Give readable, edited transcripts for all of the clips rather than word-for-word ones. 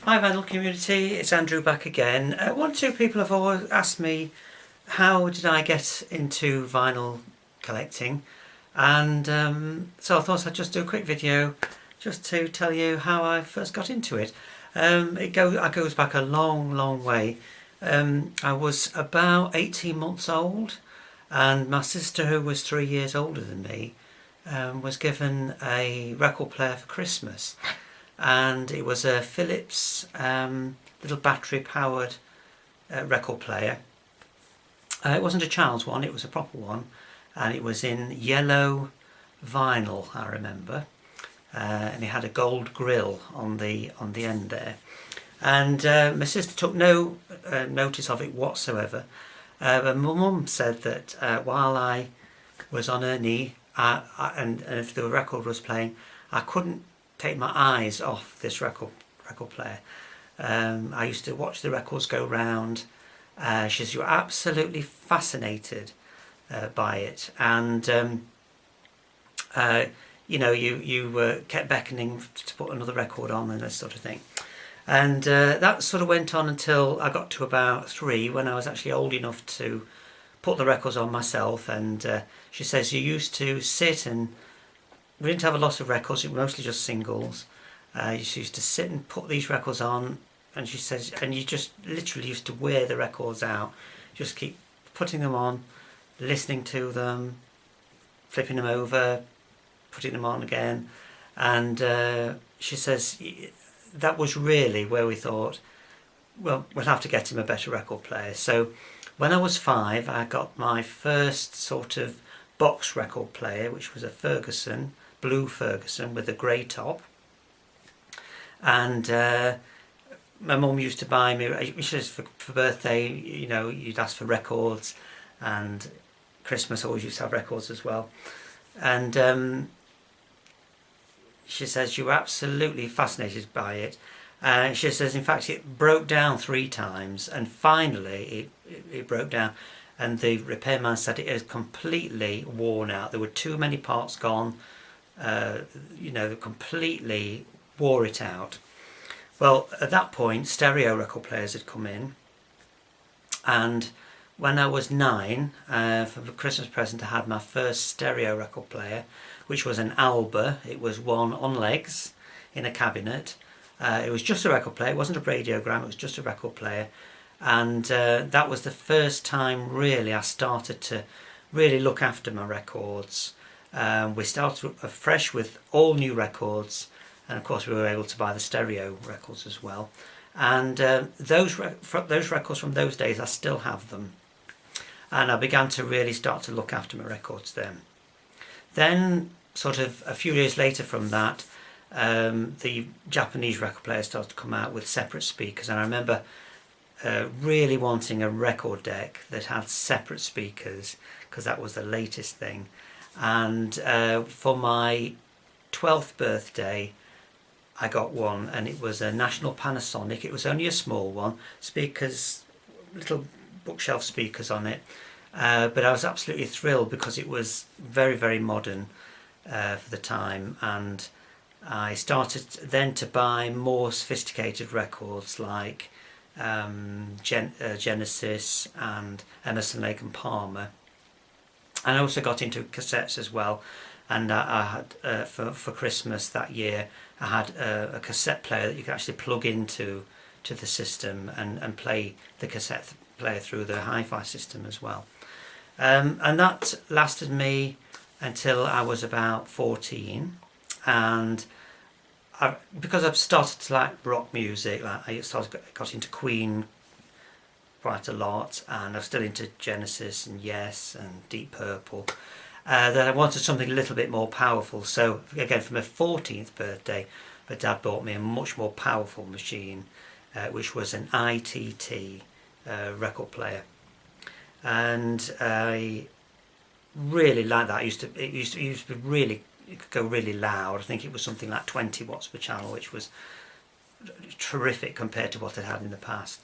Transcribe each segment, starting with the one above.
Hi Vinyl community, it's Andrew back again. One or two people have always asked me how did I get into vinyl collecting, and so I thought I'd just do a quick video just to tell you how I first got into it. It goes back a long way. I was about 18 months old, and my sister, who was 3 years older than me, was given a record player for Christmas. And it was a Philips little battery powered record player. It wasn't a child's one, it was a proper one, and it was in yellow vinyl, I remember, and it had a gold grill on the end there. And my sister took no notice of it whatsoever, but my mum said that while I was on her knee and if the record was playing, I couldn't take my eyes off this record player. I used to watch the records go round. She says you were absolutely fascinated by it, and you kept beckoning to put another record on and this sort of thing. And that sort of went on until I got to about 3, when I was actually old enough to put the records on myself. And she says you used to sit, and we didn't have a lot of records, it was mostly just singles. You used to sit and put these records on, and she says, and you just literally used to wear the records out. Just keep putting them on, listening to them, flipping them over, putting them on again. And she says that was really where we thought, well, we'll have to get him a better record player. So when I was 5, I got my first sort of box record player, which was a Ferguson, blue Ferguson with a grey top. And my mum used to buy me, for birthday, you'd ask for records, and Christmas always used to have records as well. And she says you were absolutely fascinated by it. She says in fact it broke down 3 times, and finally it broke down, and the repairman said it is completely worn out. There were too many parts gone. Completely wore it out. Well, at that point stereo record players had come in, and when I was 9, for the Christmas present I had my first stereo record player, which was an Alba. It was one on legs in a cabinet. It was just a record player, it wasn't a radiogram, it was just a record player. And that was the first time really I started to really look after my records. We started afresh with all new records, and of course we were able to buy the stereo records as well. And those records from those days, I still have them. And I began to really start to look after my records then. Then, sort of a few years later from that, the Japanese record players started to come out with separate speakers, and I remember really wanting a record deck that had separate speakers, because that was the latest thing. And for my 12th birthday I got one, and it was a National Panasonic. It was only a small one, speakers, little bookshelf speakers on it, but I was absolutely thrilled because it was very modern for the time. And I started then to buy more sophisticated records like Genesis and Emerson, Lake and Palmer. And I also got into cassettes as well, and I had for Christmas that year I had a cassette player that you could actually plug into the system and play the cassette player through the hi-fi system as well. And that lasted me until I was about 14, and because I've started to like rock music, like I got into Queen quite a lot, and I'm still into Genesis and Yes and Deep Purple, that I wanted something a little bit more powerful. So again, for my 14th birthday, my dad bought me a much more powerful machine, which was an ITT record player, and I really liked that. It used to be really, it could go really loud. I think it was something like 20 watts per channel, which was terrific compared to what I had in the past.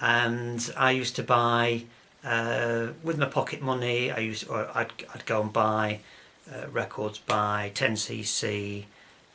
And I used to buy with my pocket money. I'd go and buy records by 10cc,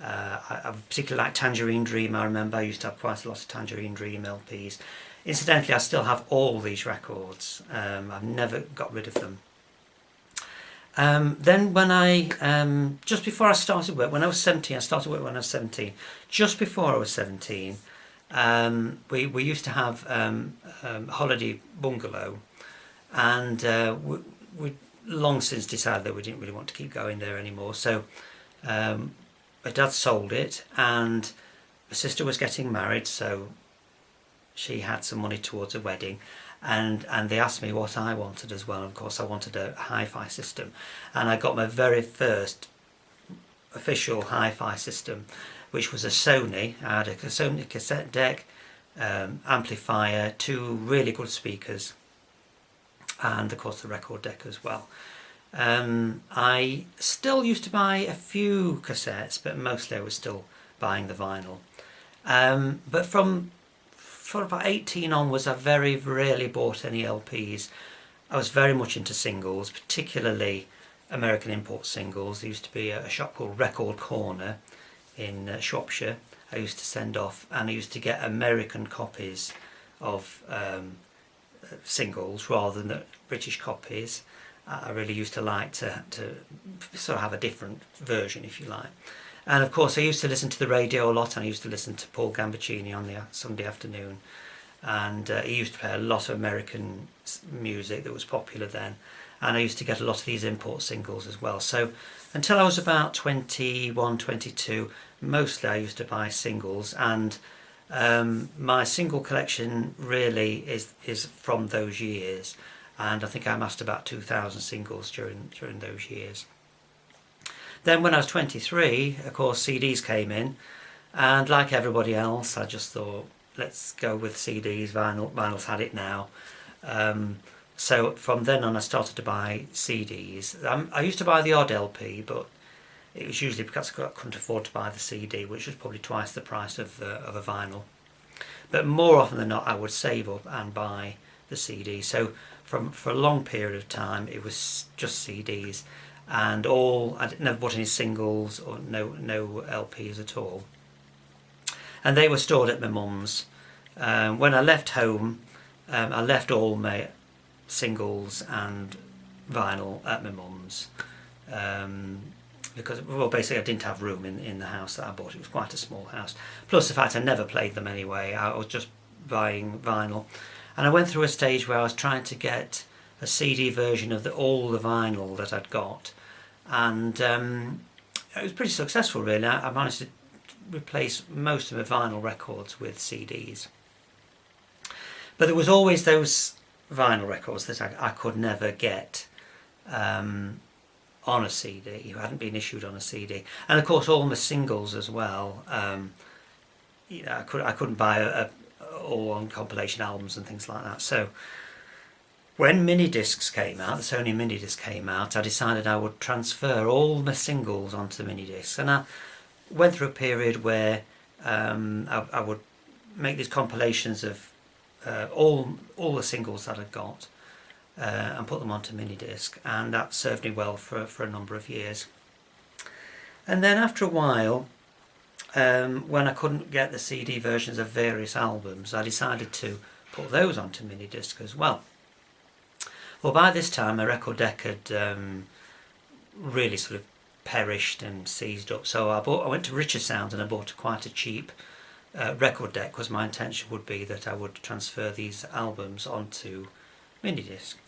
I particularly like Tangerine Dream. I remember I used to have quite a lot of Tangerine Dream LPs. Incidentally, I still have all these records. I've never got rid of them. Then when just before I started work, when I was 17, I started work when I was 17. Just before I was 17, we used to have holiday bungalow, and we long since decided that we didn't really want to keep going there anymore. So my dad sold it, and my sister was getting married, so she had some money towards a wedding, and they asked me what I wanted as well. Of course, I wanted a hi-fi system, and I got my very first official hi-fi system, which was a Sony. I had a Sony cassette deck, amplifier, 2 really good speakers, and of course the record deck as well. I still used to buy a few cassettes, but mostly I was still buying the vinyl. But from about 18 onwards, I very rarely bought any LPs. I was very much into singles, particularly American import singles. There used to be a shop called Record Corner in Shropshire. I used to send off, and I used to get American copies of singles rather than the British copies. I really used to like to sort of have a different version, if you like. And of course I used to listen to the radio a lot, and I used to listen to Paul Gambaccini on the Sunday afternoon, and he used to play a lot of American music that was popular then, and I used to get a lot of these import singles as well. So until I was about 21, 22, mostly I used to buy singles, and my single collection really is from those years, and I think I amassed about 2,000 singles during those years. Then when I was 23, of course, CDs came in, and like everybody else, I just thought, let's go with CDs. Vinyl's had it now. So from then on, I started to buy CDs. I used to buy the odd LP, but it was usually because I couldn't afford to buy the CD, which was probably twice the price of a vinyl. But more often than not, I would save up and buy the CD. So for a long period of time, it was just CDs, and I never bought any singles or no LPs at all. And they were stored at my mum's. When I left home, I left all my singles and vinyl at my mum's, because, well, basically I didn't have room in the house that I bought. It was quite a small house. Plus the fact I never played them anyway. I was just buying vinyl. And I went through a stage where I was trying to get a CD version of all the vinyl that I'd got, and it was pretty successful, really. I managed to replace most of my vinyl records with CDs. But there was always those vinyl records that I could never get on a CD, who hadn't been issued on a CD. And of course all my singles as well. I couldn't buy all on compilation albums and things like that. So when mini discs came out, the Sony mini disc came out, I decided I would transfer all my singles onto the mini discs. And I went through a period where I would make these compilations of all the singles that I'd got, and put them onto mini disc, and that served me well for a number of years. And then after a while, when I couldn't get the CD versions of various albums, I decided to put those onto mini disc as well. Well, by this time my record deck had really sort of perished and seized up, so I went to Richer Sound and I bought quite a cheap record deck, because my intention would be that I would transfer these albums onto mini disc.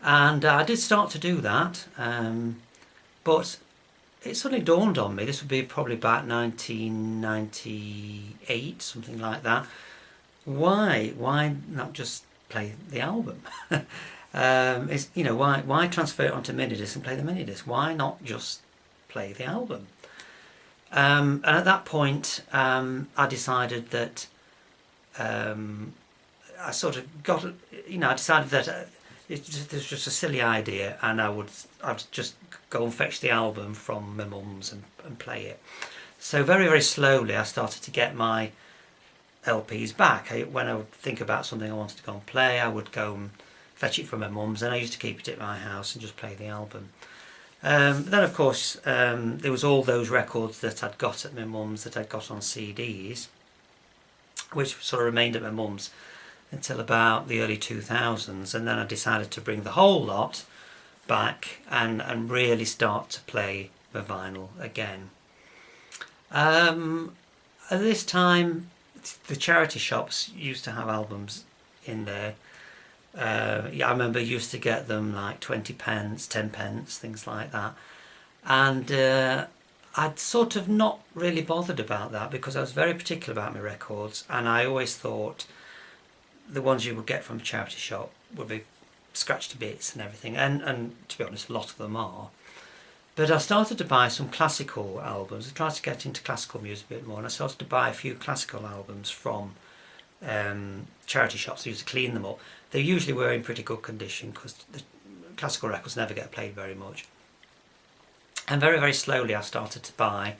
And I did start to do that, but it suddenly dawned on me, this would be probably about 1998, something like that. Why not just play the album? Why transfer it onto mini disc and play the mini disc? Why not just play the album? And at that point, I decided that I decided that it was just a silly idea, and I'd just go and fetch the album from my mum's and play it. So very, very slowly I started to get my LPs back. When I would think about something I wanted to go and play, I would go and fetch it from my mum's, and I used to keep it at my house and just play the album. Then of course there was all those records that I'd got at my mum's that I'd got on CDs, which sort of remained at my mum's until about the early 2000s, and then I decided to bring the whole lot back and really start to play the vinyl again. At this time, the charity shops used to have albums in there. Yeah, I remember used to get them like 20 pence, 10 pence, things like that. And I'd sort of not really bothered about that because I was very particular about my records, and I always thought the ones you would get from a charity shop would be scratched to bits and everything, and to be honest, a lot of them are. But I started to buy some classical albums. I tried to get into classical music a bit more, and I started to buy a few classical albums from charity shops. I used to clean them up. They usually were in pretty good condition because the classical records never get played very much. And very, very slowly I started to buy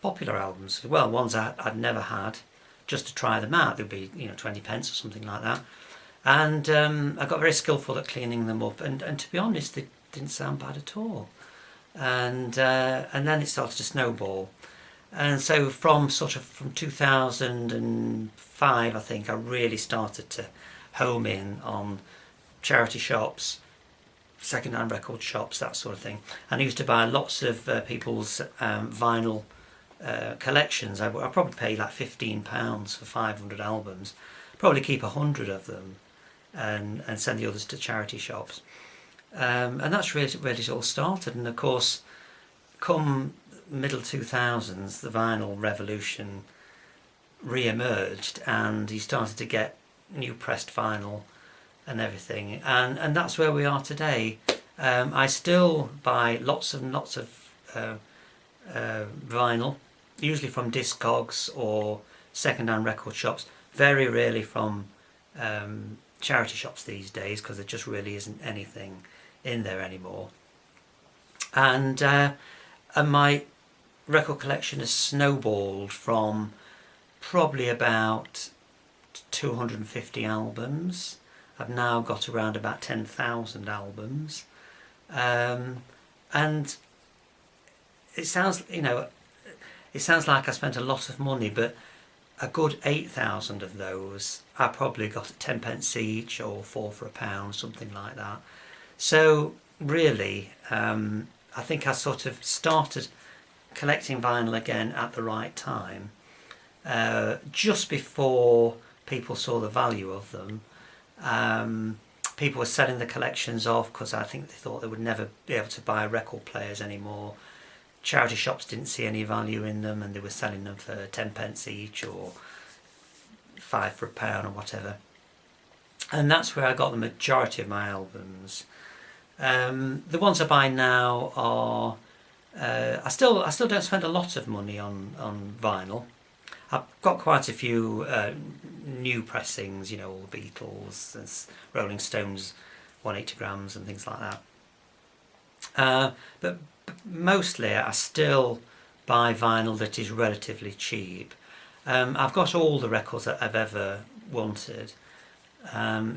popular albums. Well, ones I'd never had, just to try them out. They'd be 20 pence or something like that. And I got very skillful at cleaning them up, and to be honest, they didn't sound bad at all. And then it started to snowball, and so from 2005, I think, I really started to home in on charity shops, second-hand record shops, that sort of thing. And I used to buy lots of people's vinyl collections. I probably paid like £15 for 500 albums, probably keep 100 of them and send the others to charity shops. And that's really it all started. And of course, come middle 2000s, the vinyl revolution re-emerged, and you started to get new pressed vinyl and everything, and that's where we are today. I still buy lots and lots of vinyl, usually from Discogs or second-hand record shops, very rarely from charity shops these days, because there just really isn't anything in there anymore. And my record collection has snowballed from probably about 250 albums. I've now got around about 10,000 albums, and it sounds like I spent a lot of money, but a good 8,000 of those I probably got at 10 pence each, or 4 for £1, something like that. So really, I think I sort of started collecting vinyl again at the right time, just before people saw the value of them. People were selling the collections off because I think they thought they would never be able to buy record players anymore. Charity shops didn't see any value in them, and they were selling them for 10 pence each, or 5 for £1 or whatever. And that's where I got the majority of my albums. The ones I buy now are I still don't spend a lot of money on vinyl. I've got quite a few new pressings, all the Beatles and Rolling Stones 180 grams and things like that. But mostly I still buy vinyl that is relatively cheap. I've got all the records that I've ever wanted,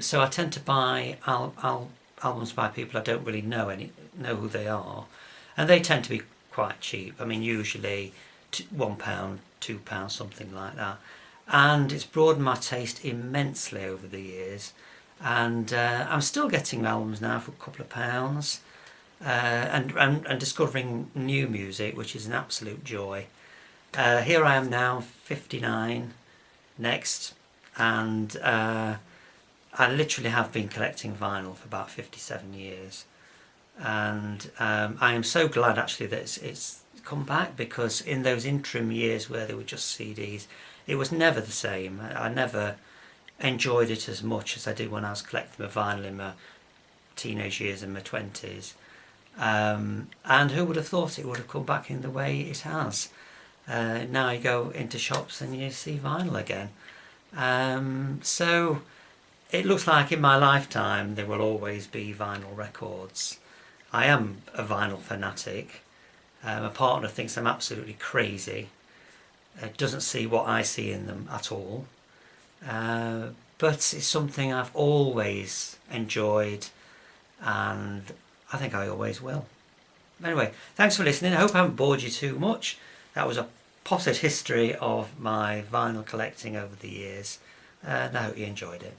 so I tend to buy albums by people I don't really know who they are, and they tend to be quite cheap. I mean, usually £1, £2, something like that. And it's broadened my taste immensely over the years, and I'm still getting albums now for a couple of pounds, and discovering new music, which is an absolute joy. Here I am now, 59 next, and I literally have been collecting vinyl for about 57 years, and I am so glad actually that it's come back, because in those interim years where they were just CDs, it was never the same. I never enjoyed it as much as I did when I was collecting my vinyl in my teenage years and my 20s. And who would have thought it would have come back in the way it has? Now you go into shops and you see vinyl again. So it looks like in my lifetime there will always be vinyl records. I am a vinyl fanatic. My partner thinks I'm absolutely crazy. Doesn't see what I see in them at all. But it's something I've always enjoyed, and I think I always will. Anyway, thanks for listening. I hope I haven't bored you too much. That was a potted history of my vinyl collecting over the years, and I hope you enjoyed it.